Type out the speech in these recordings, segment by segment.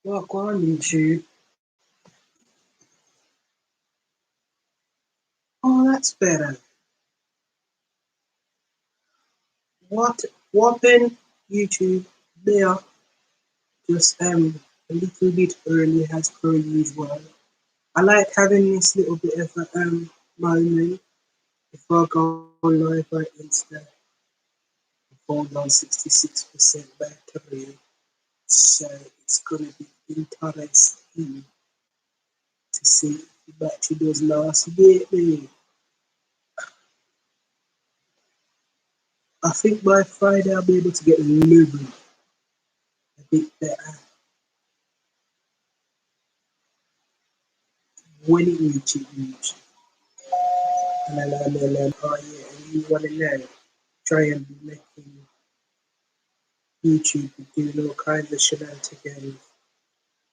Walk on YouTube. Oh, that's better. What in YouTube? They are just a little bit early as per usual. I like having this little bit of a moment before I go live on Insta. My phone's on 66% battery, so it's gonna be interesting to see if the battery does last get me. I think by Friday I'll be able to get living a bit better when it reaches. Oh yeah, and you wanna know, try and be making YouTube and doing all kinds of shenanigans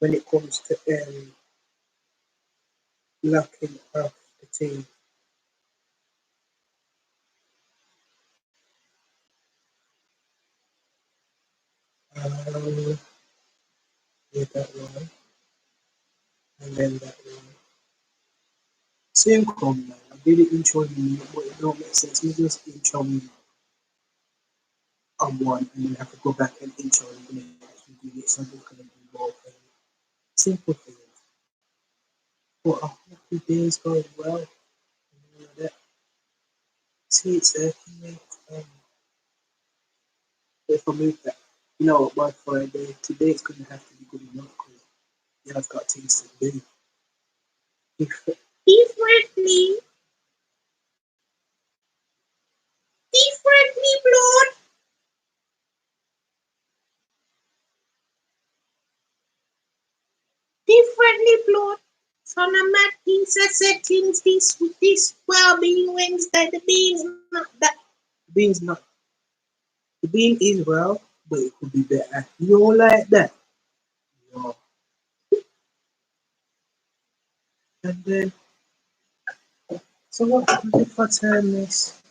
when it comes to locking off the team. Um, yeah, that one, and then that one. Same come now. I did it intro me, but it don't make sense. Me just intro me on one and then have to go back and intro and then actually do it. So I'm just gonna do more things. Simple things. But I hope the day is going well. And all of that. See, it's mate. Um, if I move that, by Friday, today it's gonna have to be good enough because yeah, I've got things to do. Differently, differently, blood. Differently, blood. So no matter things I said things this well-being Wednesday, the beans not that. The beans not. The bean is well, but it could be better. You don't like that. Yeah. And then, so what happens if I turn this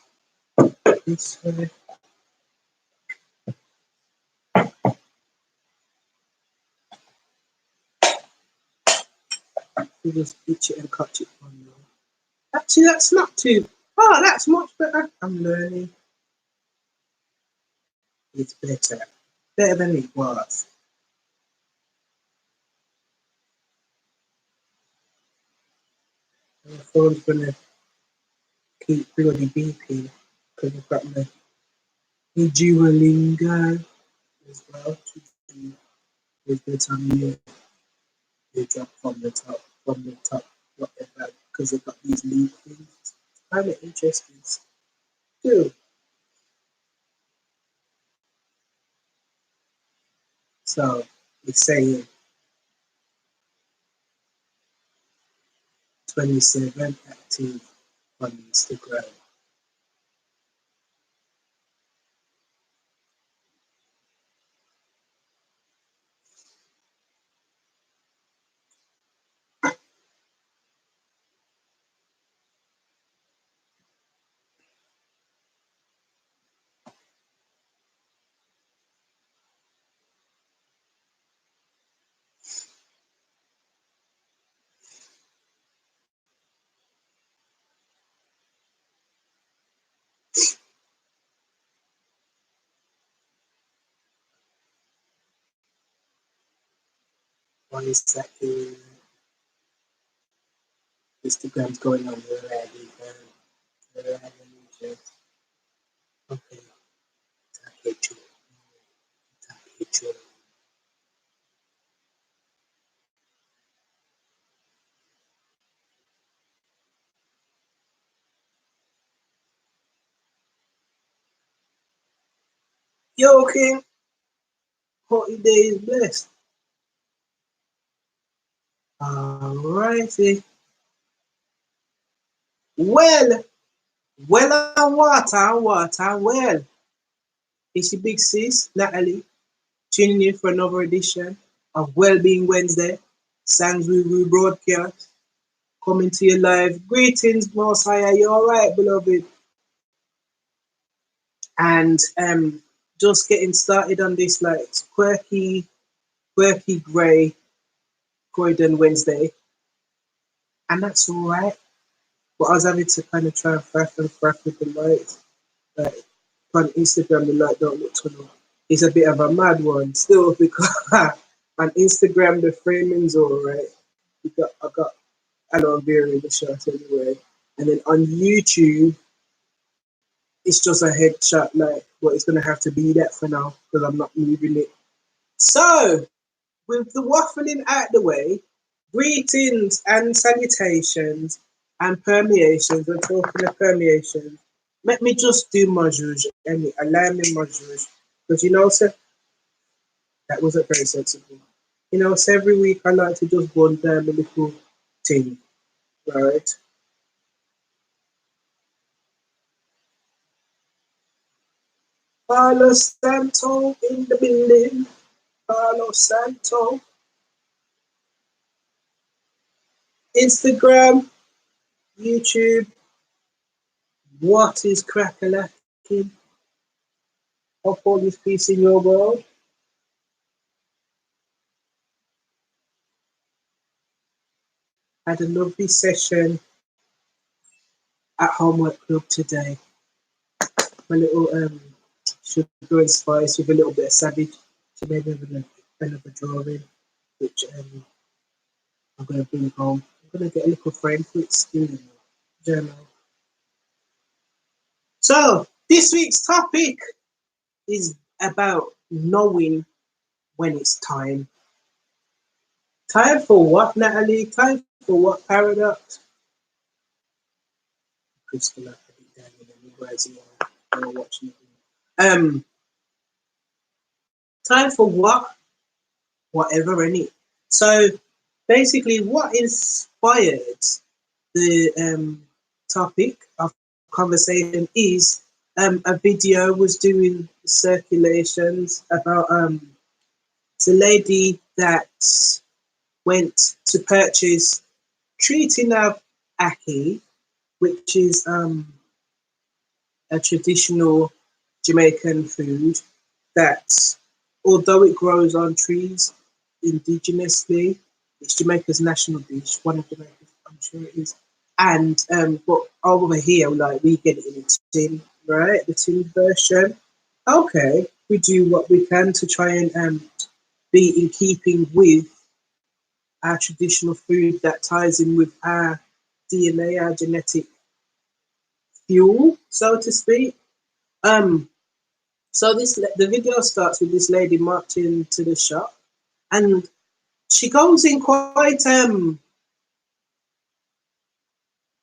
way? You just pitch it and cut it on there. Actually, that's not too. Oh, that's much better. I'm learning. It's better. Better than it was. My phone's gonna keep bloody beeping because I've got my Duolingo as well to do with the time you drop from the top, whatever, because I've got these lead things. It's kind of interesting too. So it's saying 27 active on Instagram. One is second. Instagram's going on the ready. Just okay. Picture. Picture. Yo, King. Holiday is blessed. Alrighty. Well, on water. Well, it's your big sis, Natalie, tuning in for another edition of Wellbeing Wednesday, Sans Review broadcast, coming to you live. Greetings, Mosiah. You alright, beloved? And just getting started on this like quirky grey Croydon Wednesday, and that's all right. But I was having to kind of try and faff with the lights. Like on Instagram, the light don't look too long. It's a bit of a mad one still because on Instagram the framing's all right. I got aloe vera in the shot anyway, and then on YouTube it's just a headshot. Like, but it's gonna have to be that for now because I'm not moving it. So, with the waffling out the way, greetings and salutations and permeations. We're talking of permeations. Let me just do my zhuzh and allow me my zhuzh. Because you know, so that wasn't very sensible. You know, so every week I like to just go and down a little thing, right? Carlos Santo in the building. Carlos Santo. Instagram, YouTube. What is crack-a-lacking? Hope all this peace in your world. Had a lovely session at Homework Club today. My little sugar and spice with a little bit of savage. She made another drawing, which I'm going to bring home. I'm going to get a little frame for it still in the journal. So, this week's topic is about knowing when it's time. Time for what, Natalie? Time for what, Paradox? Crystal, watching it. Time for what? Whatever, any. So, basically, what inspired the topic of conversation is a video was doing circulations about it's a lady that went to purchase treating of ackee, which is a traditional Jamaican food that, although it grows on trees indigenously, it's Jamaica's national dish, one of Jamaica's, I'm sure it is. And but over here, like we get it in a tin, right? The tin version. Okay, we do what we can to try and be in keeping with our traditional food that ties in with our DNA, our genetic fuel, so to speak. Um, so the video starts with this lady marching to the shop, and she goes in quite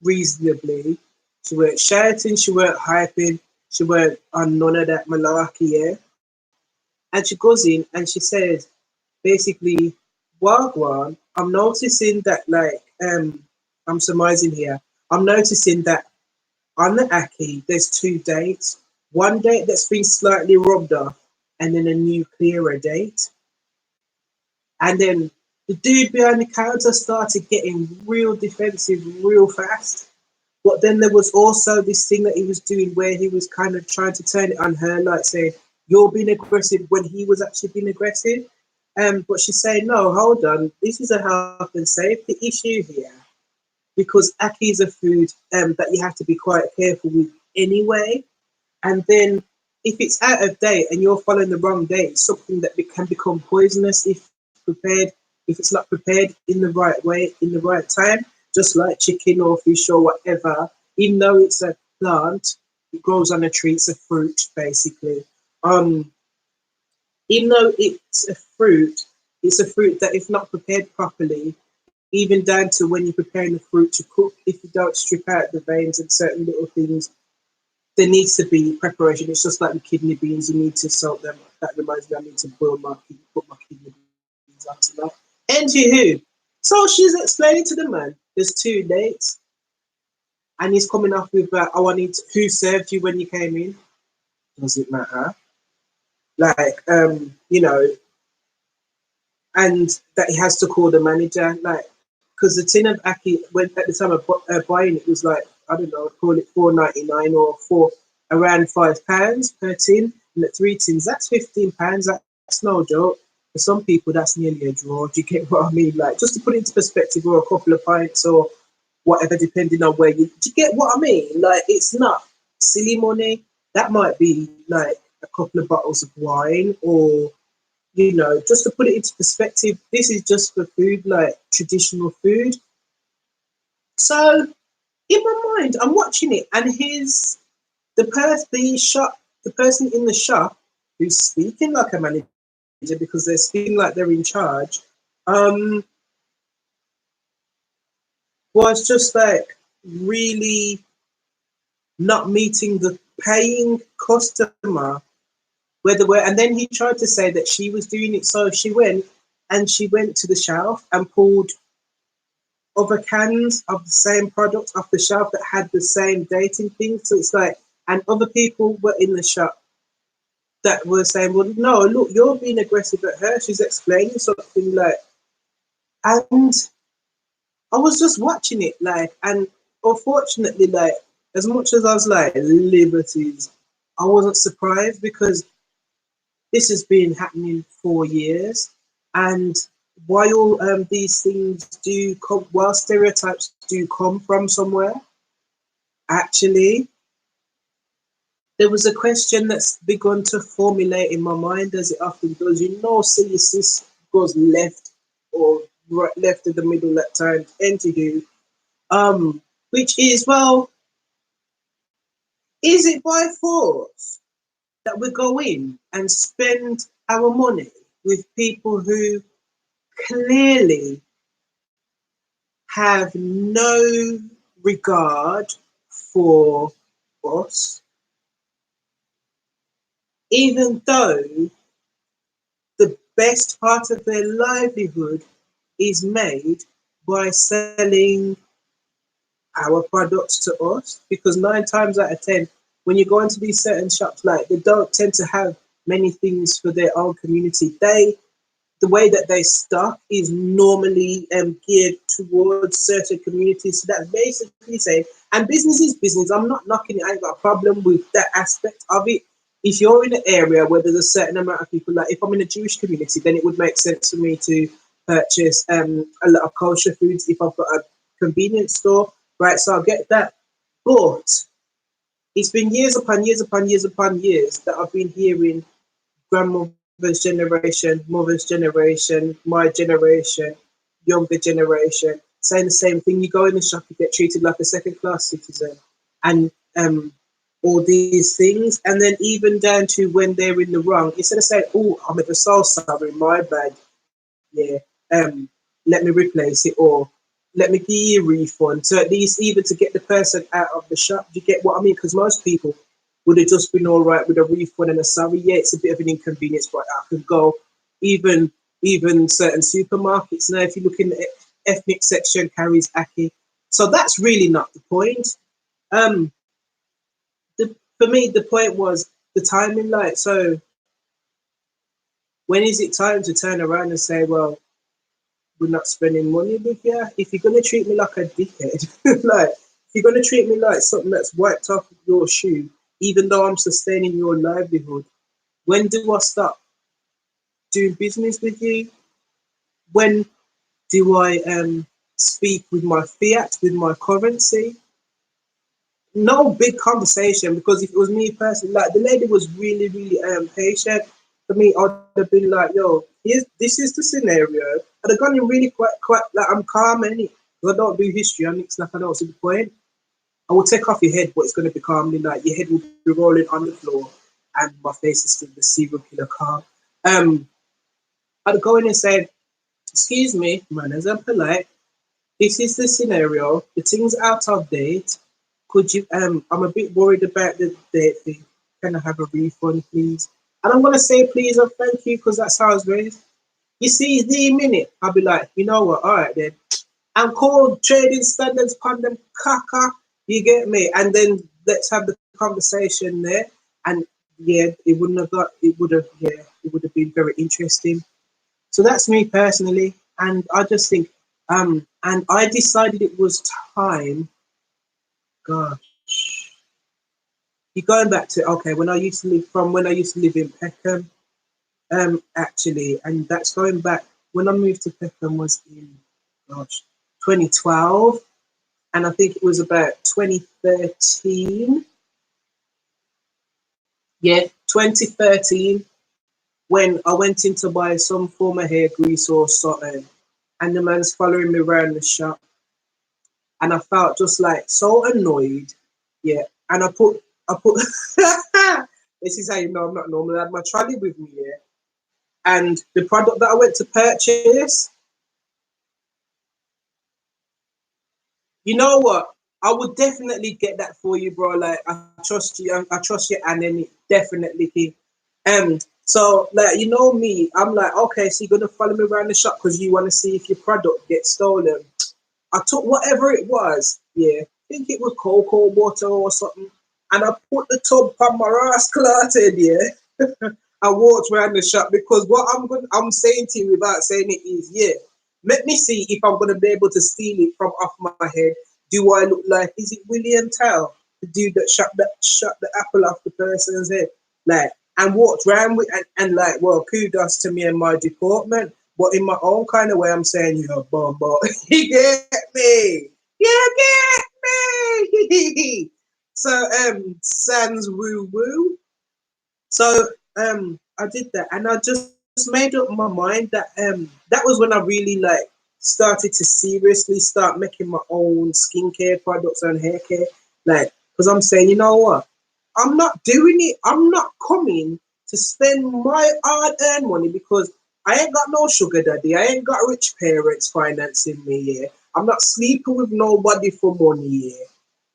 reasonably. She weren't shouting, she weren't hyping, she weren't on none of that malarkey, yeah. And she goes in and she says, basically, Wagwan, I'm noticing that I'm surmising here. I'm noticing that on the Aki, there's two dates. One date that's been slightly rubbed off, and then a new clearer date. And then the dude behind the counter started getting real defensive real fast. But then there was also this thing that he was doing where he was kind of trying to turn it on her, like saying, you're being aggressive when he was actually being aggressive. But she's saying, no, hold on, this is a health and safety issue here. Because ackee is a food that you have to be quite careful with anyway. And then if it's out of date and you're following the wrong date, it's something that can become poisonous if it's not prepared in the right way, in the right time, just like chicken or fish or whatever. Even though it's a plant, it grows on a tree, it's a fruit, basically. Even though it's a fruit that if not prepared properly, even down to when you're preparing the fruit to cook, if you don't strip out the veins and certain little things, there needs to be preparation. It's just like the kidney beans, you need to salt them. That reminds me, I need to put my kidney beans on tonight. Anywho, so she's explaining to the man, there's two dates, and he's coming off with, oh, I need to, who served you when you came in? Does it matter? Like, and that he has to call the manager, like, because the tin of ackee, when at the time of buying it, was like, I don't know, call it £4.99 or around £5 per tin, and at 3 tins, that's £15. That's no joke. For some people, that's nearly a draw. Do you get what I mean? Like, just to put it into perspective, or a couple of pints or whatever, depending on where you. Do you get what I mean? Like, it's not silly money. That might be like a couple of bottles of wine, or just to put it into perspective, this is just for food, like traditional food. So in my mind, I'm watching it, and the person in the shop who's speaking like a manager because they're speaking like they're in charge, um, was just like really not meeting the paying customer where they were. And then he tried to say that she was doing it, so she went to the shelf and pulled other cans of the same product off the shelf that had the same dating thing. So it's like, and other people were in the shop that were saying, well, no, look, you're being aggressive at her. She's explaining something like, and I was just watching it, like, and unfortunately, like, as much as I was like, liberties, I wasn't surprised because this has been happening for years. And while these things do come, while stereotypes do come from somewhere, actually, there was a question that's begun to formulate in my mind, as it often does. Silly sis goes left or right, left in the middle at times, anywho, which is, well, is it by force that we go in and spend our money with people who clearly have no regard for us, even though the best part of their livelihood is made by selling our products to us? Because 9 times out of 10, when you go into these certain shops, like, they don't tend to have many things for their own community. The way that they stock is normally geared towards certain communities. So that's basically saying, and business is business. I'm not knocking it. I ain't got a problem with that aspect of it. If you're in an area where there's a certain amount of people, like if I'm in a Jewish community, then it would make sense for me to purchase a lot of kosher foods if I've got a convenience store, right? So I get that. But it's been years upon years upon years upon years that I've been hearing grandmother's generation, mother's generation, my generation, younger generation, saying the same thing. You go in the shop, you get treated like a second class citizen, and all these things. And then even down to when they're in the wrong, instead of saying, oh, I'm ever so sorry, my bad, yeah, let me replace it, or let me give you a refund. So at least even to get the person out of the shop, you get what I mean? Because most people would have just been all right with a refund and a sorry. Yeah, it's a bit of an inconvenience, but I could go. Even certain supermarkets now, if you look in the ethnic section, carries ackee. So that's really not the point. Um, for me, the point was the timing. Like, so when is it time to turn around and say, well, we're not spending money with you? If you're gonna treat me like a dickhead, like if you're gonna treat me like something that's wiped off your shoe, even though I'm sustaining your livelihood, when do I stop doing business with you? When do I speak with my fiat, with my currency? No big conversation, because if it was me personally, like the lady was really, really patient. For me, I'd have been like, yo, this is the scenario. I'd have gone in really quite like, I'm calm in it. I don't do history, I'm mixing up, I don't see the point. I will take off your head, but it's going to be calmly, like your head will be rolling on the floor and my face is still the serial killer calm. I'd go in and say, excuse me, manners and polite. This is the scenario. The thing's out of date. Could you? I'm a bit worried about the date thing. Can I have a refund, please? And I'm gonna say please and thank you, because that's how I was raised. You see, the minute I'll be like, you know what? All right then. I'm called trading standards upon them caca. You get me? And then let's have the conversation there. And yeah, it wouldn't have got. It would have. Yeah, it would have been very interesting. So that's me personally, and I just think, and I decided it was time. God, you're going back to, okay, when I used to live in Peckham. actually, and that's going back when I moved to Peckham was in, gosh, 2012, and I think it was about 2013. Yeah, 2013 when I went in to buy some form of hair grease or something, and the man's following me around the shop, and I felt just like so annoyed. Yeah, and I put. This is how you know I'm not normal. I had my trolley with me, yeah, and the product that I went to purchase, you know what? I would definitely get that for you, bro. Like I trust you. I trust you, and then it definitely. So like you know me, I'm like, okay, so you're gonna follow me around the shop because you want to see if your product gets stolen. I took whatever it was, yeah, I think it was cocoa water or something, and I put the tub on my ass clotted, yeah. I walked around the shop because what I'm saying to you without saying it is, yeah, let me see if I'm gonna be able to steal it from off my head. Do I look like is it William Tell, the dude that shut the apple off the person's head? Like and walked around with and like well kudos to me and my department. But in my own kind of way I'm saying, you know, bum bum. You get me. You get me. So sans woo woo. So I did that, and I just made up my mind that that was when I really like started to seriously start making my own skincare products and hair care. Like, because I'm saying, you know what, I'm not doing it. I'm not coming to spend my hard-earned money because I ain't got no sugar daddy. I ain't got rich parents financing me. Yeah, I'm not sleeping with nobody for money. Yeah,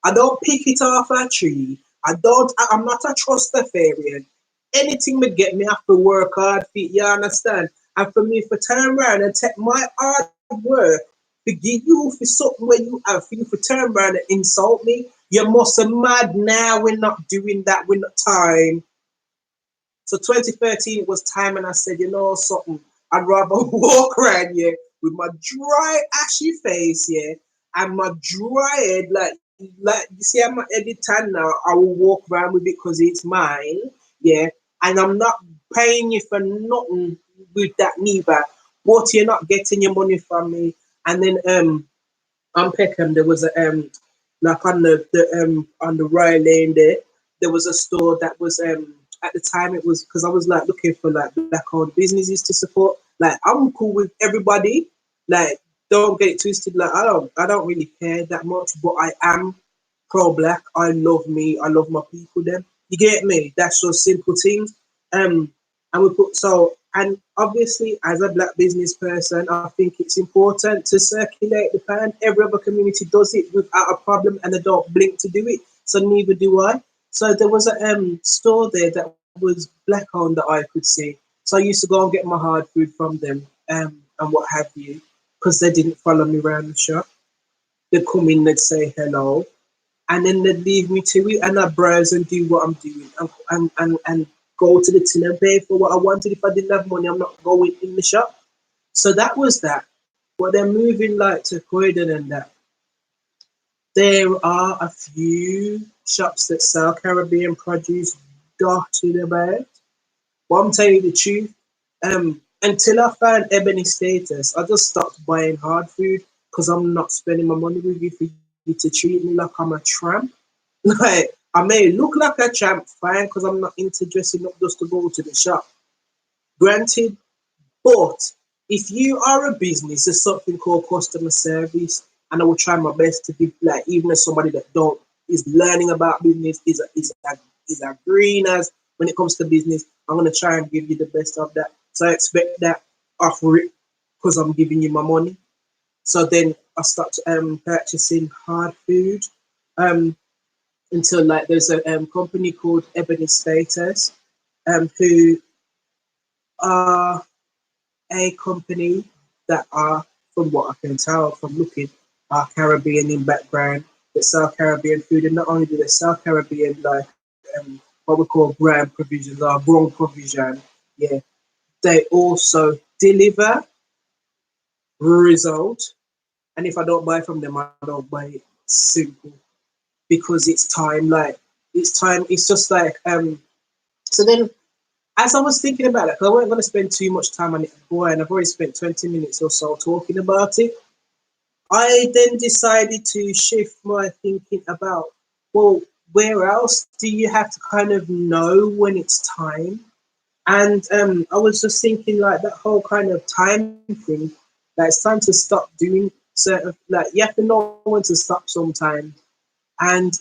I don't pick it off a tree. I'm not a trustafarian. Anything me get me have to work hard for it, you understand? And for me to turn around and take my hard work to give you for something where you have for you to turn around and insult me, you must have mad now. We're not doing that, we're not time. So 2013 it was time and I said, you know something, I'd rather walk around here with my dry, ashy face, yeah, and my dry head, like you see, I'm edit tan now. I will walk around with it because it's mine, yeah, and I'm not paying you for nothing with that neither. But you're not getting your money from me. And then on Peckham, there was a like on the Rye Lane there was a store that was at the time it was because I was like looking for like black owned businesses to support. Like I'm cool with everybody. Like don't get it twisted. Like I don't really care that much, but I am pro black. I love me. I love my people. Them. You get me? That's just simple things. Um, and we put so and obviously as a black business person, I think it's important to circulate the pan. Every other community does it without a problem, and they don't blink to do it. So neither do I. So there was a store there that was black owned that I could see. So I used to go and get my hard food from them and what have you, because they didn't follow me around the shop. They'd come in, they'd say hello, and then they'd leave me to it, and I browse and do what I'm doing, and go to the tin and pay for what I wanted. If I didn't have money, I'm not going in the shop. So that was that. But then moving like to Croydon and that, there are a few shops that sell Caribbean produce dotted about. But I'm telling you the truth, until I found Ebony Status, I just stopped buying hard food because I'm not spending my money with you for you to treat me like I'm a tramp. Like I may look like a tramp, fine, because I'm not into dressing up just to go to the shop. Granted, but if you are a business, there's something called customer service, and I will try my best to be like, even as somebody that don't is learning about business, is a green as when it comes to business. I'm gonna try and give you the best of that. So I expect that offer it because I'm giving you my money. So then I start purchasing hard food um, until like there's a company called Ebony Status who are a company that are, from what I can tell from looking, are Caribbean in background that sell Caribbean food, and not only do they sell Caribbean like what we call brand provisions or wrong provision, yeah, they also deliver result. And if I don't buy from them, I don't buy it. Simple, because it's time. Like it's time. It's just like so then. as I was thinking about it, 'cause I wasn't going to spend too much time on it before, and I've already spent 20 minutes or so talking about it. I then decided to shift my thinking about, well, where else do you have to kind of know when it's time? And I was just thinking, like, that whole kind of time thing, that it's time to stop doing certain, like, you have to know when to stop sometimes. And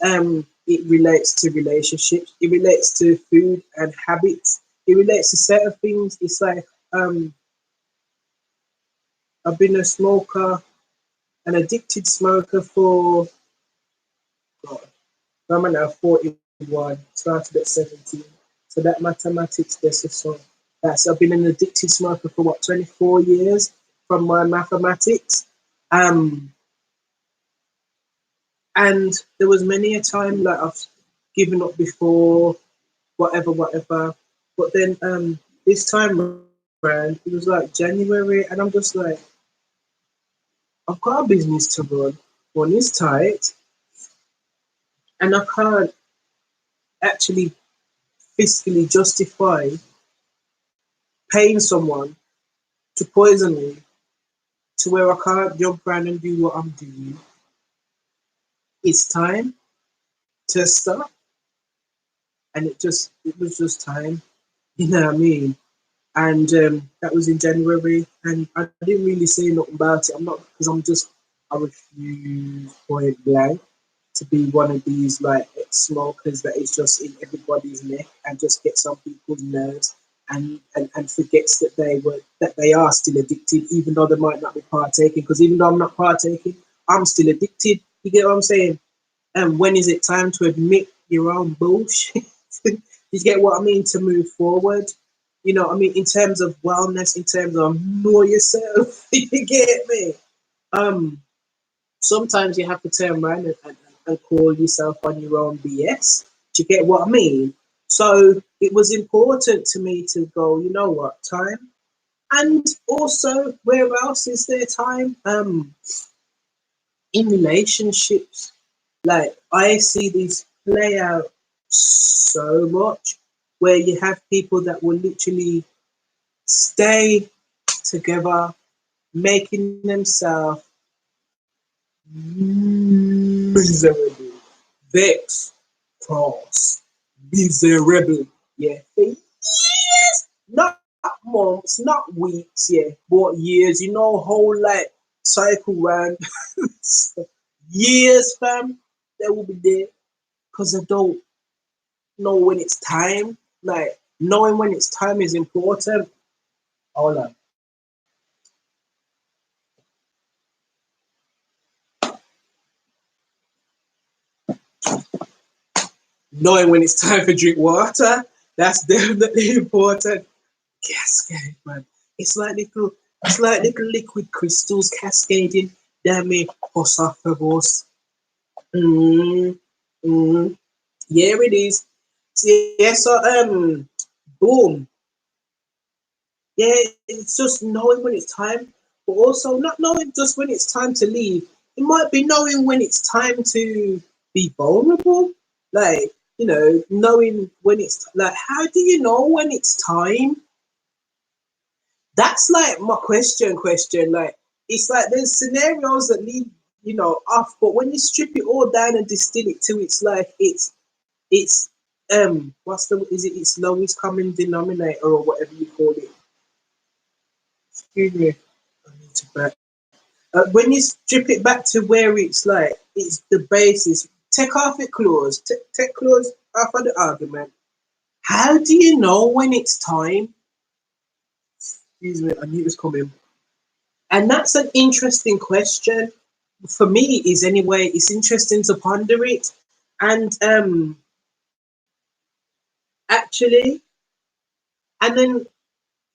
it relates to relationships, it relates to food and habits, it relates to certain things. It's like, um, I've been a smoker, an addicted smoker for, God, I'm now 41, started at 17. So that mathematics, there's a song. That's, I've been an addicted smoker for what, 24 years from my mathematics. Um, and there was many a time like I've given up before, whatever, whatever. But then this time around, it was like January, and I'm just like, I've got a business to run. One is tight, and I can't actually fiscally justify paying someone to poison me to where I can't jump around and do what I'm doing. It's time to stop, and it was just time. You know what I mean? And that was in January, and I didn't really say nothing about it. I'm not, because I refuse point blank to be one of these like ex-smokers that is just in everybody's neck and just gets on people's nerves, and forgets that they are still addicted, even though they might not be partaking. Because even though I'm not partaking, I'm still addicted. You get what I'm saying? And when is it time to admit your own bullshit? You get what I mean? To move forward. You know what I mean? In terms of wellness, in terms of know yourself. You get me? Um, Sometimes you have to turn around and call yourself on your own BS. Do you get what I mean? So it was important to me to go, you know what, time. And also, where else is there time? In relationships, like I see these play out so much, where you have people that will literally stay together, making themselves miserable, vex, cross, miserable. Yeah, for years, not months, not weeks, yeah, but years. You know, whole like cycle round years, fam. They will be there because they don't know when it's time. Like knowing when it's time is important. Hold on. Knowing when it's time for drink water, that's definitely important. Cascade, man. It's like little liquid crystals cascading down my esophagus. Mm, mm. Yeah, it is. So, yeah, so boom. Yeah, it's just knowing when it's time, but also not knowing just when it's time to leave. It might be knowing when it's time to be vulnerable. Like, knowing when it's like, how do you know when it's time? That's like my question. Like, it's like there's scenarios that leave, off, but when you strip it all down and distill it to its like it's what's the is it its lowest common denominator or whatever you call it. Excuse me. I need to back. When you strip it back to where it's like it's the basis, take off it clause, take clause off of the argument. How do you know when it's time? Excuse me, I knew it was coming. And that's an interesting question for me. Is anyway, it's interesting to ponder it, and actually, and then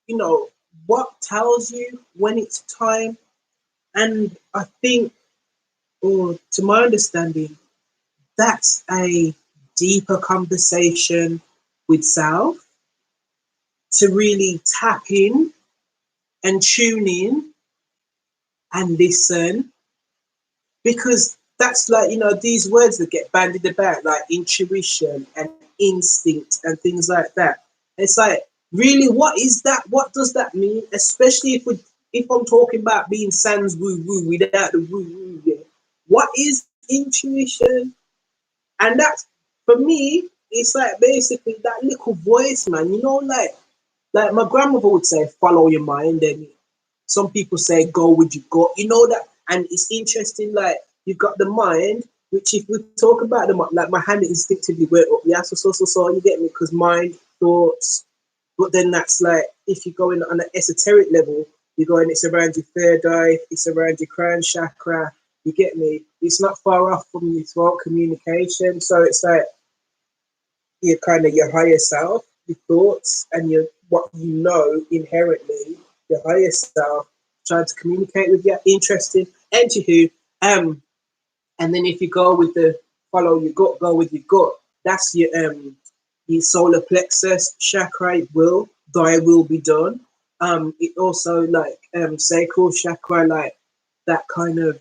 you know what tells you when it's time. And I think, or to my understanding, that's a deeper conversation with self, to really tap in and tune in and listen, because that's like, these words that get bandied about, like intuition and instinct and things like that. It's like, Really, what is that? What does that mean? Especially if I'm talking about being sans woo woo without the woo woo. Yeah. What is intuition? And that's for me. It's like basically that little voice, man. You know, like my grandmother would say, follow your mind. And some people say, go with your gut. You know that, and it's interesting. Like you've got the mind, which if we talk about the mind, like my hand instinctively went up. Yeah, so. You get me? Because mind, thoughts. But then that's like if you go in on an esoteric level, you go in. It's around your third eye. It's around your crown chakra. You get me? It's not far off from your throat communication. So it's like your kind of your higher self, your thoughts, and your what you know inherently, your higher self, trying to communicate with you. Interesting. Anywho, and then if you go with the follow your gut, go with your gut. That's your solar plexus chakra. Will thy will be done. It also like sacral chakra, like that kind of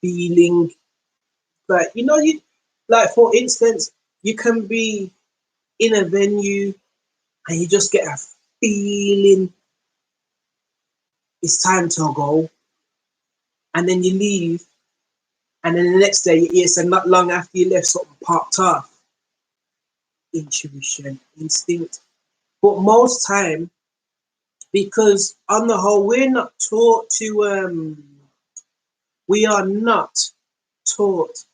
feeling. Like you like for instance, you can be in a venue and you just get a feeling it's time to go, and then you leave, and then the next day it's not long after you left something popped off. Intuition, instinct, but most time because on the whole we're not taught to we are not taught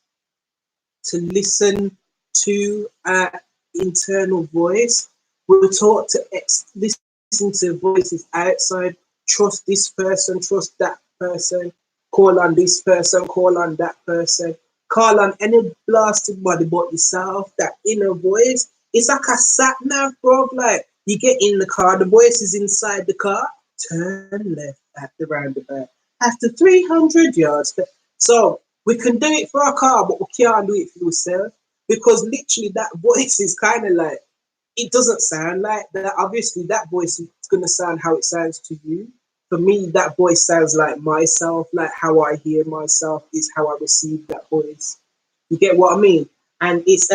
to listen to our internal voice. We're taught to listen to voices outside, trust this person, trust that person, call on this person, call on that person, call on any blasted body but yourself, that inner voice. It's like a sat nav, bro. Like you get in the car, the voice is inside the car, turn left at the roundabout. After 300 yards. So we can do it for a car, but we can't do it for yourself because literally that voice is kind of like it doesn't sound like that. Obviously, that voice is going to sound how it sounds to you. For me, that voice sounds like myself, like how I hear myself is how I receive that voice. You get what I mean? And it's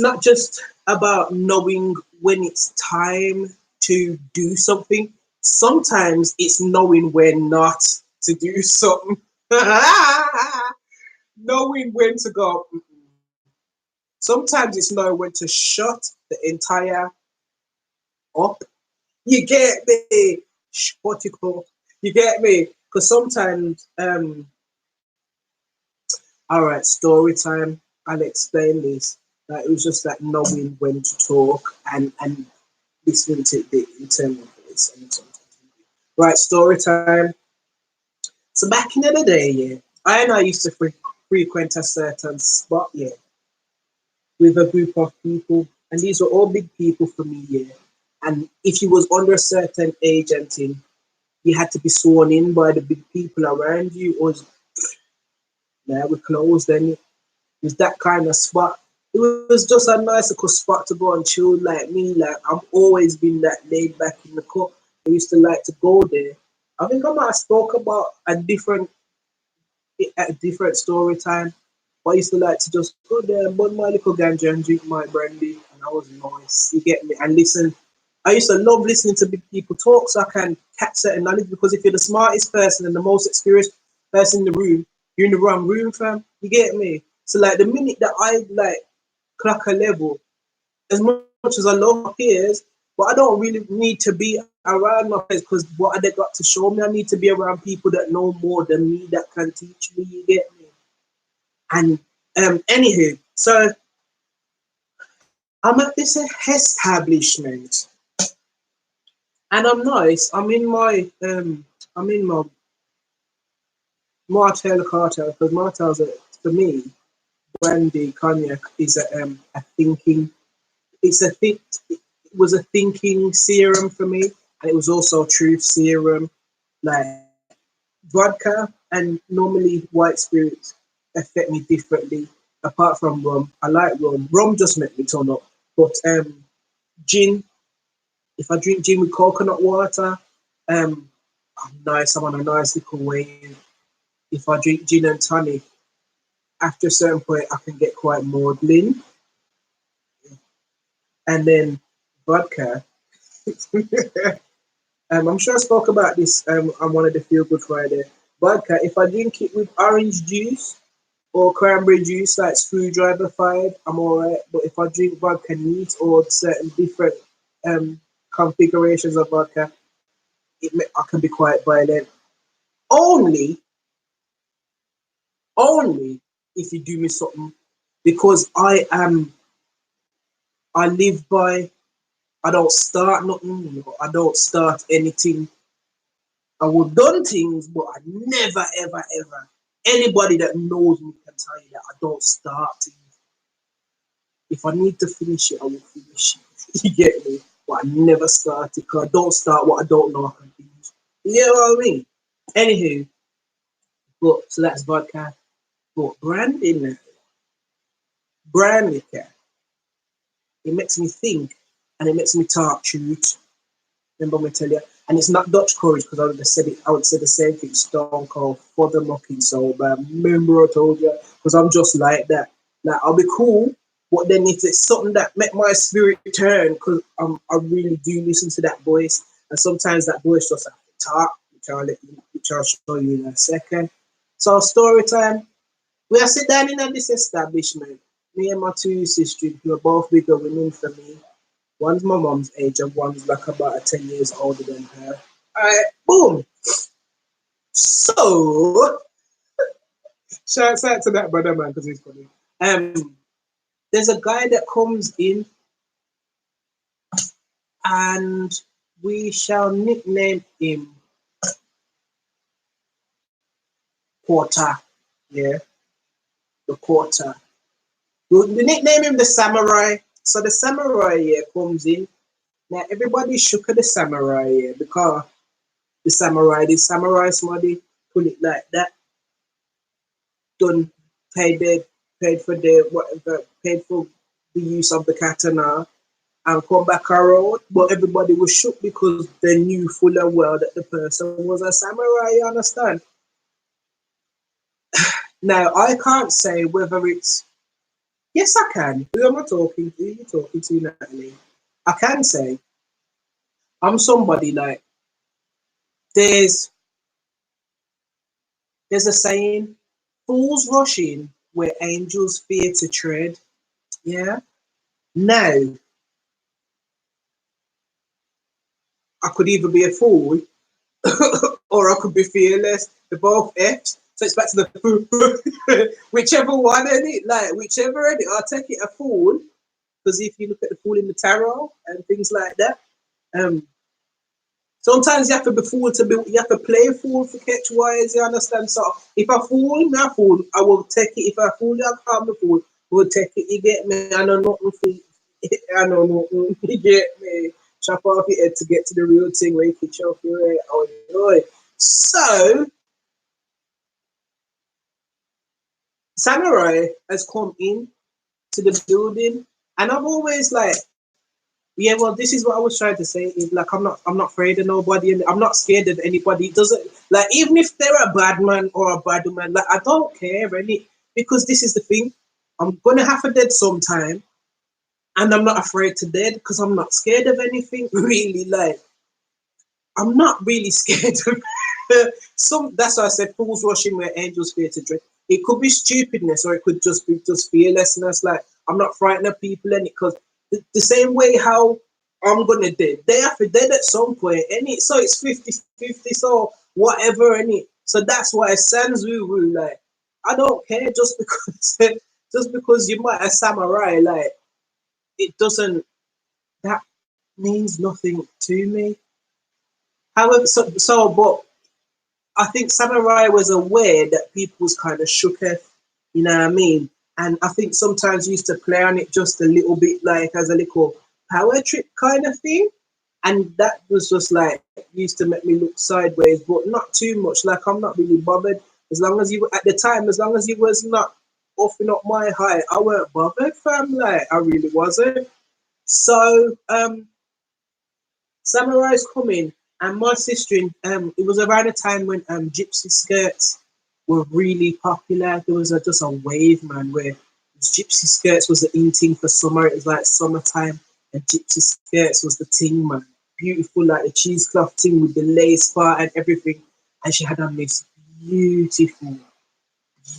not just about knowing when it's time to do something. Sometimes it's knowing when not to do something. Knowing when to go. Sometimes it's knowing when to shut the entire up. You get me? What you call? You get me? Because sometimes, all right, story time. I'll explain this. It was just like knowing when to talk and listening to the internal voice. And sometimes, right, story time. So back in the day, yeah, I and I used to frequent a certain spot, yeah, with a group of people, and these were all big people for me, yeah. And if you was under a certain age and thing, you had to be sworn in by the big people around you, or there we closed. Then it was that kind of spot. It was just a nice little spot to go and chill. Like me, like I've always been that laid back in the cut. I used to like to go there. I think I might have spoke about a different story time. But I used to like to just go there and burn my little ganja and drink my brandy, and that was nice. You get me? And listen, I used to love listening to big people talk so I can catch certain knowledge because if you're the smartest person and the most experienced person in the room, you're in the wrong room, fam. You get me? So like the minute that I like clock a level, as much as I love my peers, but I don't really need to be around my peers because what have they got to show me? I need to be around people that know more than me that can teach me. You get me? And anywho, so I'm at this establishment, and I'm nice. I'm in my Martell cartel because Martell's for me, brandy cognac is a thinking. It's a think. It was a thinking serum for me, and it was also a truth serum. Like vodka and normally white spirits affect me differently. Apart from rum, I like rum. Rum just make me turn up, but gin. If I drink gin with coconut water, I'm nice. I'm on a nice little wave. If I drink gin and tonic, after a certain point, I can get quite maudlin. and then vodka. I'm sure I spoke about this on one of the Feel Good Friday. Vodka, if I drink it with orange juice or cranberry juice, like screwdriver fired, I'm alright. But if I drink vodka neat or certain different um, configurations of vodka, I can be quite violent. Only, only if you do me something, because I live by. I don't start nothing. I don't start anything. I would done things, but I never, ever, ever. Anybody that knows me can tell you that I don't start things. If I need to finish it, I will finish it. You get me? But I never start it because I don't start what I don't know I can finish. You know what I mean? Anywho, but so that's vodka. But branding, branding, it makes me think and it makes me talk truth. Remember me tell you, and it's not Dutch courage because I would have said it. I would say the same thing. Stone cold for the mocking soul, but remember I told you because I'm just like that. Like I'll be cool, but then if it's something that make my spirit turn, because I really do listen to that voice, and sometimes that voice just have to talk, which I'll show you in a second. So story time. We are sit down in this establishment. Me and my two sisters, who are both bigger women for me. One's my mom's age and one's like about 10 years older than her. Alright, boom. So, shout out to that brother man because he's funny. There's a guy that comes in and we shall nickname him Porter. Yeah, the Porter. We nickname him the Samurai. So the Samurai here comes in. Now everybody shook at the Samurai here because the Samurai somebody put it like that. Done paid the paid for the whatever paid for the use of the katana and come back around, but everybody was shook because they knew full and well that the person was a samurai, you understand? Now I can't say whether it's yes I can. Who am I talking to? Who are you talking to, Natalie? I can say I'm somebody like there's there's a saying, fools rush in where angels fear to tread. Yeah. Now I could either be a fool or I could be fearless. They're both F's. So it's back to the fool. Whichever one, any like whichever any, I'll take it a fool. Because if you look at the fool in the tarot and things like that, um, sometimes you have to be fool to be you have to play fool to catch wise, you understand? So if I fool, me a fool, I will take it. If I fool, I can't be fool, I will take it, you get me? I know nothing for I know nothing, you get me? Chop off your head to get to the real thing where you can chop your head. Oh, boy. So Samurai has come in to the building, and I've always like, yeah, well, this is what I was trying to say. Is like I'm not afraid of nobody, and I'm not scared of anybody. It doesn't like even if they're a bad man or a bad woman, like I don't care any because this is the thing. I'm gonna have a dead sometime, and I'm not afraid to dead because I'm not scared of anything really. Like I'm not really scared of some. That's why I said fools rushing where angels fear to drink. It could be stupidness, or it could just be just fearlessness. Like I'm not frightened of people, and because the same way how I'm gonna dead, they have to dead at some point, and it so it's 50-50, so whatever, and it. So that's why it sounds woo woo. Like I don't care just because just because you might a samurai, like it doesn't that means nothing to me. However, but I think Samurai was aware that people was kind of shooketh, you know what I mean? And I think sometimes used to play on it just a little bit like as a little power trip kind of thing. And that was just like used to make me look sideways, but not too much. Like I'm not really bothered. As long as you at the time, as long as you was not offing up my height, I weren't bothered, fam. Like I really wasn't. So Samurai's coming, and my sister, it was around a time when gypsy skirts were really popular. There was just a wave, man, where gypsy skirts was the in thing for summer. It was like summertime, And gypsy skirts was the thing, man. Beautiful, like the cheesecloth thing with the lace part and everything. And she had on this beautiful,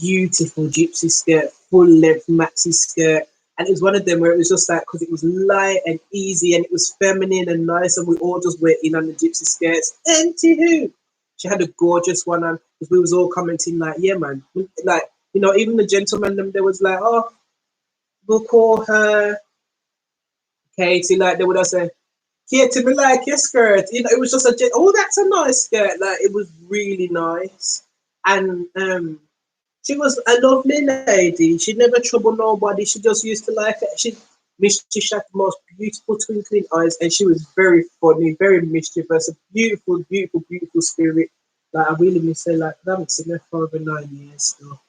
beautiful gypsy skirt, full length maxi skirt. And it was one of them where it was just like, because it was light and easy and it was feminine and nice, and we all just went in on the gypsy skirts. Anywho, she had a gorgeous one on, because we was all commenting like, yeah, man. Like, you know, even the gentleman, them, there was like, oh, we'll call her Katie. Like, they would have said, Katie, me like your skirt. You know, it was just a, oh, that's a nice skirt. Like, it was really nice. And she was a lovely lady. She never troubled nobody. She just used to like it. She had the most beautiful twinkling eyes, and she was very funny, very mischievous, a beautiful, beautiful, beautiful spirit. Like, I really miss her. Like, I haven't seen her for over 9 years. So,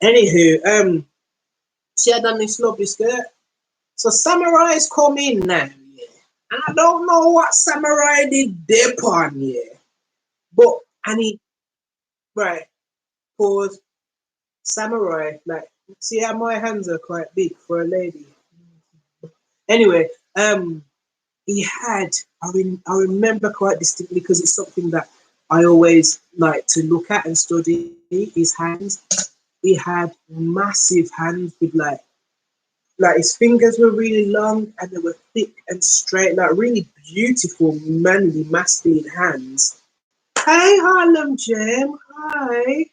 anywho, she had on this lovely skirt. So Samurai's come in now, yeah. And I don't know what Samurai did dip on, yeah. But and he right, pause. Samurai, like, see how my hands are quite big for a lady. Anyway, he had, I remember quite distinctly because it's something that I always like to look at and study his hands. He had massive hands with like his fingers were really long and they were thick and straight, like really beautiful, manly, masculine hands. Hey, Harlem Jim. Hi.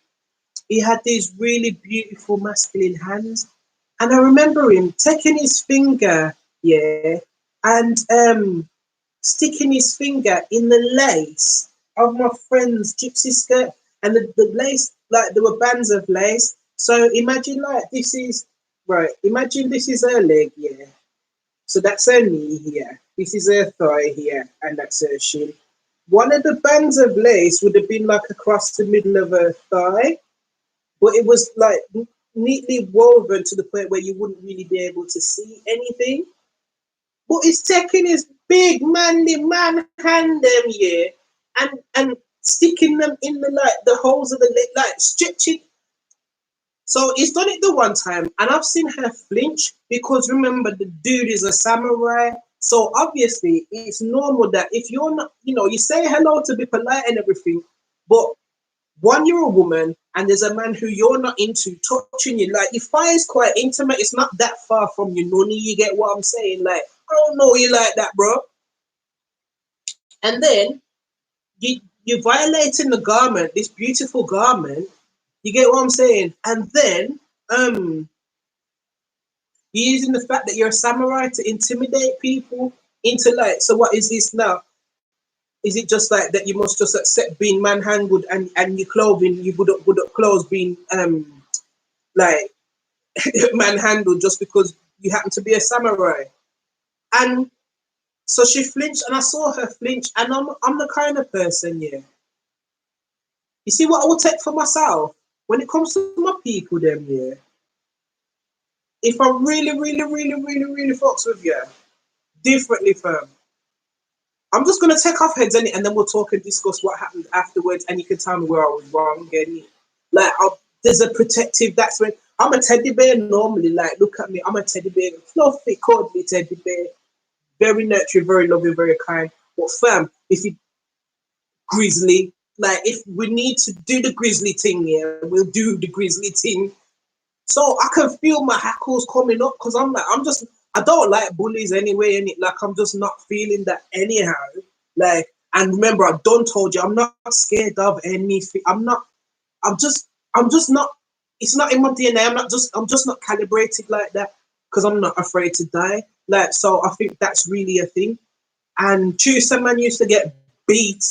He had these really beautiful masculine hands. And I remember him taking his finger, yeah, and sticking his finger in the lace of my friend's gypsy skirt. And the lace, like there were bands of lace. So imagine like this is right, imagine this is her leg, yeah. So that's her knee here. This is her thigh here, and that's her shin. One of the bands of lace would have been like across the middle of her thigh, but it was like neatly woven to the point where you wouldn't really be able to see anything. But it's taking his big manly man hand them, yeah, and sticking them in the like the holes of the leg, like stretching. So he's done it the one time, and I've seen her flinch because remember the dude is a samurai. So obviously it's normal that if you're not, you know, you say hello to be polite and everything, but one, you're a woman, and there's a man who you're not into touching you. Like, your fire is quite intimate. It's not that far from your nunny. You get what I'm saying? Like, I don't know you like that, bro. And then you're violating the garment, this beautiful garment. You get what I'm saying? And then you're using the fact that you're a samurai to intimidate people into like. So what is this now? Is it just like that? You must just accept being manhandled and your clothing, your good up clothes being like manhandled just because you happen to be a samurai. And so she flinched, and I saw her flinch, and I'm the kind of person, yeah. You see what I will take for myself when it comes to my people, them, yeah. If I really, really, really, really, really fucks with you, differently, firm. I'm just gonna take off heads and then we'll talk and discuss what happened afterwards, and you can tell me where I was wrong. Any like there's a protective. That's when I'm a teddy bear normally. Like, look at me, I'm a teddy bear, fluffy, cuddly teddy bear, very nurturing, very loving, very kind. But fam, if you grizzly, like if we need to do the grizzly thing, yeah, we'll do the grizzly thing. So I can feel my hackles coming up because I'm like, I don't like bullies anyway, and like I'm just not feeling that anyhow. Like, and remember, I done told you, I'm not scared of anything. I'm just not. It's not in my DNA. I'm just not calibrated like that because I'm not afraid to die. Like, so I think that's really a thing. And Tuesday man used to get beat,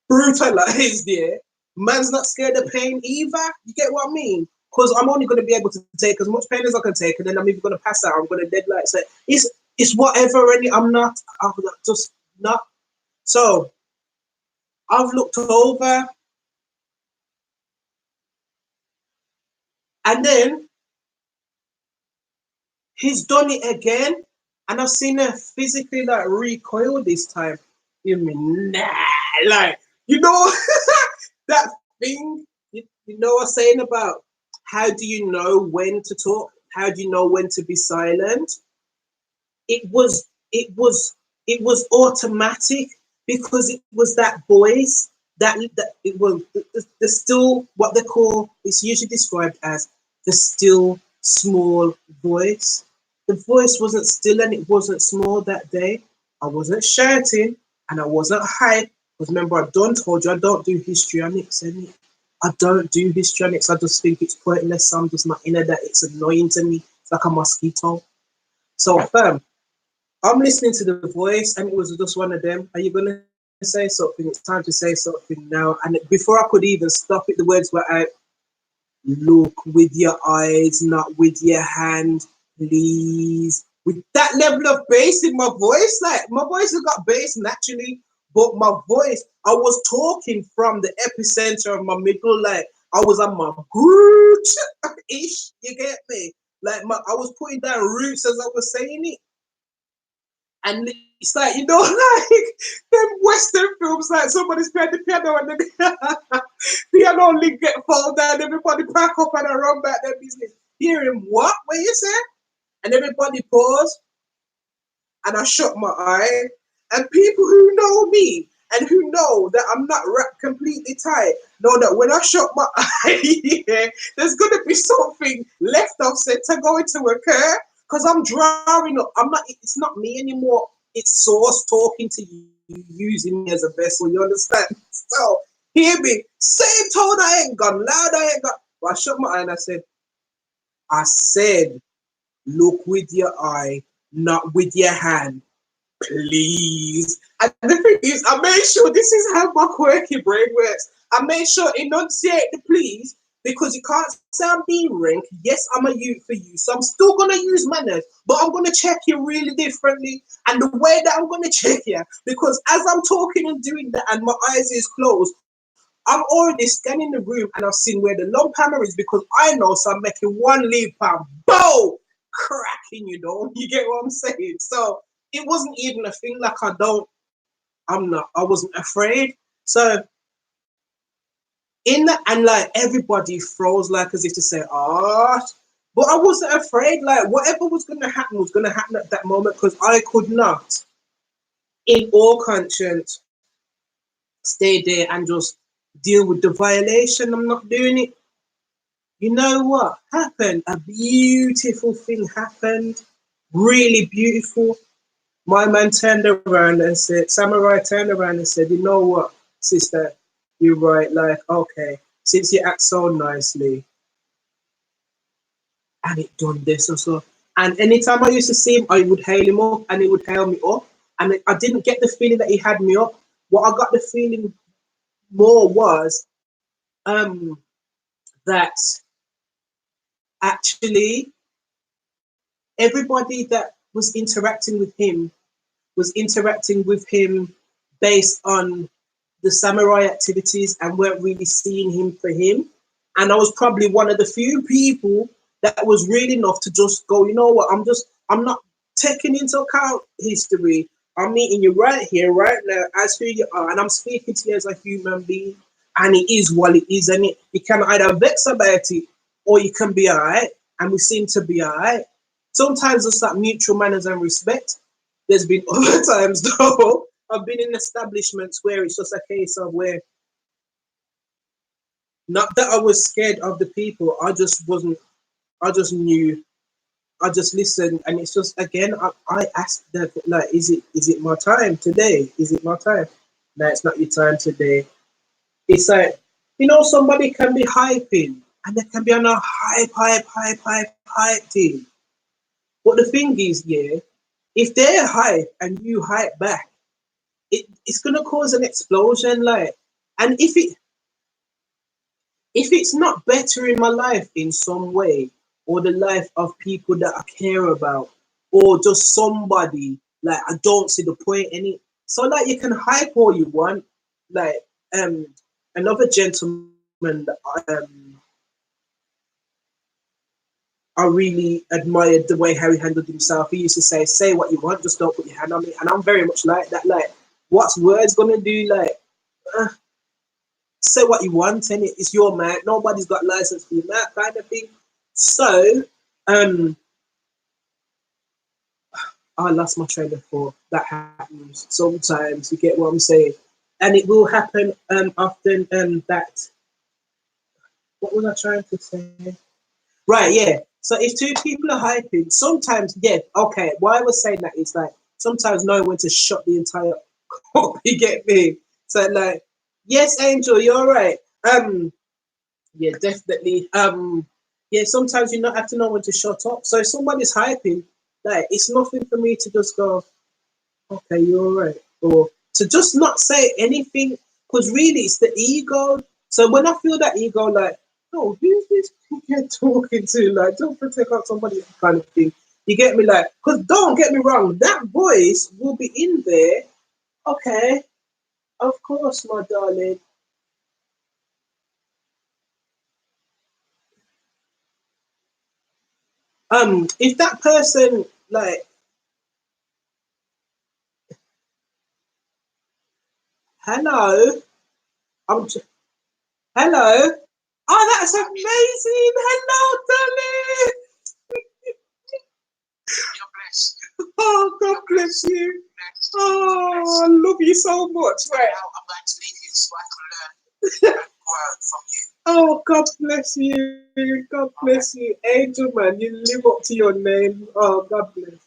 brutalized, yeah. Man's not scared of pain either. You get what I mean? Because I'm only going to be able to take as much pain as I can take, and then I'm either going to pass out. I'm going to dead like so. It's whatever. I'm just not. So I've looked over, and then he's done it again, and I've seen her physically like recoil this time. You mean nah? Like, you know that thing. You know what I'm saying about how do you know when to talk? How do you know when to be silent? it was automatic because it was that voice that it was the still what they call it's usually described as the still small voice. The voice wasn't still and it wasn't small that day. I wasn't shouting and I wasn't hype because remember I don't told you I don't do histrionics any. I don't do histrionics. I just think it's pointless. So I'm just not into that. It's annoying to me. It's like a mosquito. So I'm listening to the voice, and it was just one of them. Are you gonna say something? It's time to say something now. And before I could even stop it, the words were out. Look with your eyes, not with your hand, please. With that level of bass in my voice, like my voice has got bass naturally, but my voice, I was talking from the epicenter of my middle, like I was on my root ish. You get me? Like I was putting down roots as I was saying it. And it's like, like them Western films, like somebody's playing the piano and the piano link get fall down, everybody pack up and I run back their business. Hearing what? What you say? And everybody pause and I shut my eye. And people who know me and who know that I'm not wrapped completely tight know that when I shut my eye, yeah, there's gonna be something left of center going to occur because I'm drawing up. I'm not. It's not me anymore. It's source talking to you, using me as a vessel. You understand? So hear me. Same tone. I ain't gone loud. I ain't got. But I shut my eye and I said, look with your eye, not with your hand, please. And the thing is, I made sure this is how my quirky brain works. I made sure enunciate the please because you can't say I'm being rank. Yes, I'm a youth for you, so I'm still gonna use manners, but I'm gonna check you really differently. And the way that I'm gonna check you, because as I'm talking and doing that, and my eyes is closed, I'm already scanning the room and I've seen where the lump hammer is because I know, so I'm making one leap and boom, cracking, You get what I'm saying? So it wasn't even a thing like I wasn't afraid. So in that, and like everybody froze like as if to say, but I wasn't afraid. Like whatever was gonna happen at that moment because I could not, in all conscience, stay there and just deal with the violation. I'm not doing it. You know what happened? A beautiful thing happened. Really beautiful. My man turned around and said, Samurai turned around and said, you know what, sister, you're right. Like, okay, since you act so nicely, and it done this and so. And anytime I used to see him, I would hail him up and he would hail me up. And I didn't get the feeling that he had me up. What I got the feeling more was that actually everybody that was interacting with him was interacting with him based on the samurai activities and weren't really seeing him for him. And I was probably one of the few people that was real enough to just go, you know what, I'm not taking into account history. I'm meeting you right here, right now, as who you are, and I'm speaking to you as a human being. And it is what it is, and you can either vex about it or you can be alright. And we seem to be alright. Sometimes it's that mutual manners and respect. There's been other times though. I've been in establishments where it's just a case of where not that I was scared of the people, I just wasn't. I just knew. I just listened, and it's just again. I asked them like, "Is it my time today? Is it my time?" No, it's not your time today. It's like somebody can be hyping, and they can be on a hype thing. But the thing is, yeah, if they're hype and you hype back, it's gonna cause an explosion. Like, and if it's not bettering my life in some way, or the life of people that I care about, or just somebody, like I don't see the point in it. So like you can hype all you want. Like another gentleman that I really admired the way how he handled himself. He used to say what you want, just don't put your hand on me. And I'm very much like that. Like, what's words gonna do? Like, say what you want, and it's your man. Nobody's got license for your mouth, kind of thing. So, um, I lost my train of thought. That happens sometimes. You get what I'm saying? And it will happen often. That what was I trying to say? Right, yeah. So if two people are hyping, sometimes, yeah, okay. Why I was saying that is like sometimes knowing when to shut the entire up. You get me? So like, yes, Angel, you're all right. Yeah, definitely. Yeah, sometimes you not have to know when to shut up. So if somebody's hyping, like it's nothing for me to just go, okay, you're all right, or to just not say anything, because really it's the ego. So when I feel that ego, like, oh, who's this you're talking to? Like, don't protect out somebody kind of thing. You get me? Like, because don't get me wrong, that voice will be in there. Okay, of course, my darling. If that person like, hello, I'm hello. Oh, that's amazing. Hello, darling. Oh, God bless you. Oh, I love you so much. Right. Now I'm going to leave you so I can learn and grow from you. Oh, God bless you. God bless you. Angel, man, you live up to your name. Oh, God bless.